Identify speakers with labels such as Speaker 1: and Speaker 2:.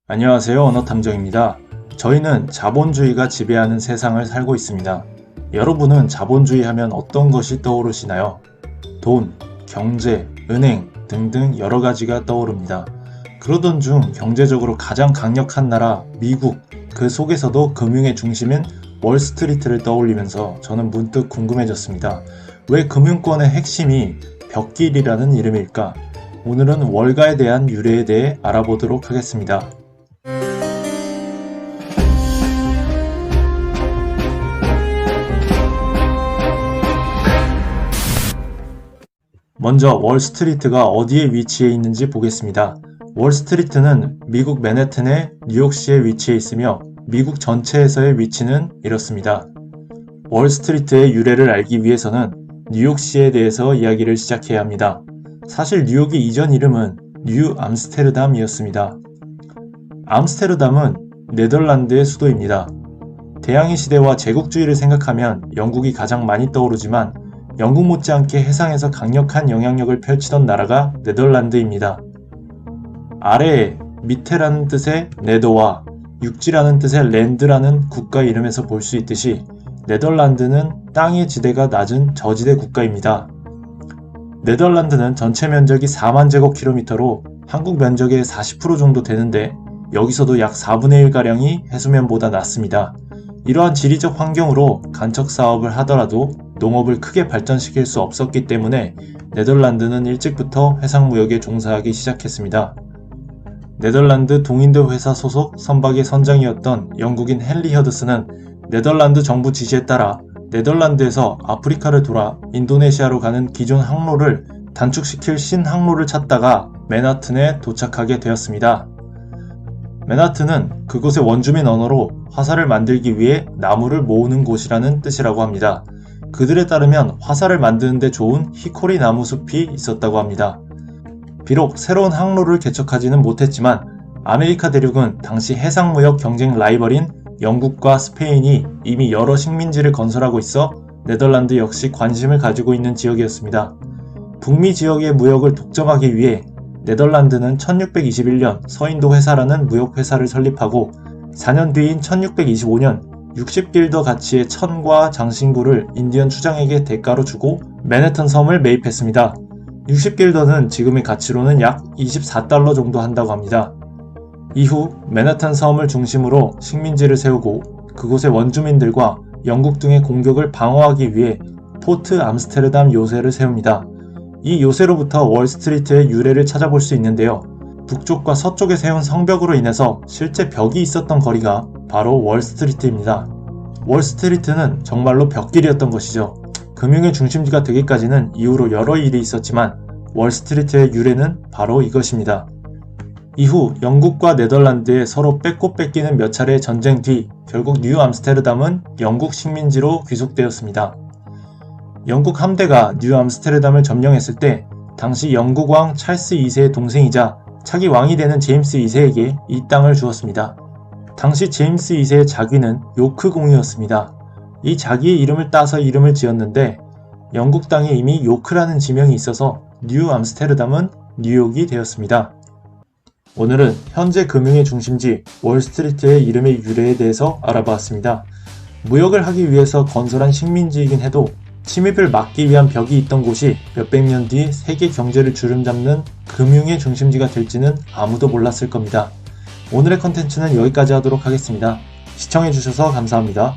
Speaker 1: 안녕하세요. 언어탐정입니다. 저희는 자본주의가 지배하는 세상을 살고 있습니다. 여러분은 자본주의 하면 어떤 것이 떠오르시나요? 돈, 경제, 은행 등등 여러 가지가 떠오릅니다. 그러던 중 경제적으로 가장 강력한 나라 미국, 그 속에서도 금융의 중심인 월스트리트를 떠올리면서 저는 문득 궁금해졌습니다. 왜 금융권의 핵심이 벽길이라는 이름일까? 오늘은 월가에 대한 유래에 대해 알아보도록 하겠습니다. 먼저 월스트리트가 어디에 위치해 있는지 보겠습니다. 월스트리트는 미국 맨해튼의 뉴욕시에 위치해 있으며 미국 전체에서의 위치는 이렇습니다. 월스트리트의 유래를 알기 위해서는 뉴욕시에 대해서 이야기를 시작해야 합니다. 사실 뉴욕의 이전 이름은 뉴 암스테르담이었습니다. 암스테르담은 네덜란드의 수도입니다. 대항해 시대와 제국주의를 생각하면 영국이 가장 많이 떠오르지만 영국 못지않게 해상에서 강력한 영향력을 펼치던 나라가 네덜란드입니다. 아래에 밑에라는 뜻의 네더와 육지라는 뜻의 랜드라는 국가 이름에서 볼 수 있듯이 네덜란드는 땅의 지대가 낮은 저지대 국가입니다. 네덜란드는 전체 면적이 4만 제곱킬로미터로 한국 면적의 40% 정도 되는데 여기서도 약 4분의 1가량이 해수면보다 낮습니다. 이러한 지리적 환경으로 간척 사업을 하더라도 농업을 크게 발전시킬 수 없었기 때문에 네덜란드는 일찍부터 해상무역에 종사하기 시작했습니다. 네덜란드 동인도 회사 소속 선박의 선장이었던 영국인 헨리 허드슨은 네덜란드 정부 지시에 따라 네덜란드에서 아프리카를 돌아 인도네시아로 가는 기존 항로를 단축시킬 신항로를 찾다가 맨하튼에 도착하게 되었습니다. 맨하튼은 그곳의 원주민 언어로 화살을 만들기 위해 나무를 모으는 곳이라는 뜻이라고 합니다. 그들에 따르면 화살을 만드는 데 좋은 히코리 나무 숲이 있었다고 합니다. 비록 새로운 항로를 개척하지는 못했지만 아메리카 대륙은 당시 해상무역 경쟁 라이벌인 영국과 스페인이 이미 여러 식민지를 건설하고 있어 네덜란드 역시 관심을 가지고 있는 지역이었습니다. 북미 지역의 무역을 독점하기 위해 네덜란드는 1621년 서인도 회사라는 무역회사를 설립하고 4년 뒤인 1625년 60길더 가치의 천과 장신구를 인디언 추장에게 대가로 주고 맨해튼 섬을 매입했습니다. 60길더는 지금의 가치로는 약 24달러 정도 한다고 합니다. 이후 맨해튼 섬을 중심으로 식민지를 세우고 그곳의 원주민들과 영국 등의 공격을 방어하기 위해 포트 암스테르담 요새를 세웁니다. 이 요새로부터 월스트리트의 유래를 찾아볼 수 있는데요. 북쪽과 서쪽에 세운 성벽으로 인해서 실제 벽이 있었던 거리가 바로 월스트리트입니다. 월스트리트는 정말로 벽길이었던 것이죠. 금융의 중심지가 되기까지는 이후로 여러 일이 있었지만 월스트리트의 유래는 바로 이것입니다. 이후 영국과 네덜란드에 서로 뺏고 뺏기는 몇 차례의 전쟁 뒤 결국 뉴 암스테르담은 영국 식민지로 귀속되었습니다. 영국 함대가 뉴 암스테르담을 점령했을 때 당시 영국 왕 찰스 2세의 동생이자 차기 왕이 되는 제임스 2세에게 이 땅을 주었습니다. 당시 제임스 2세의 자귀는 요크 공이었습니다. 이 자귀의 이름을 따서 이름을 지었는데 영국 땅에 이미 요크라는 지명이 있어서 뉴 암스테르담은 뉴욕이 되었습니다. 오늘은 현재 금융의 중심지 월스트리트의 이름의 유래에 대해서 알아봤습니다. 무역을 하기 위해서 건설한 식민지이긴 해도 침입을 막기 위한 벽이 있던 곳이 몇백 년 뒤 세계 경제를 주름잡는 금융의 중심지가 될지는 아무도 몰랐을 겁니다. 오늘의 컨텐츠는 여기까지 하도록 하겠습니다. 시청해주셔서 감사합니다.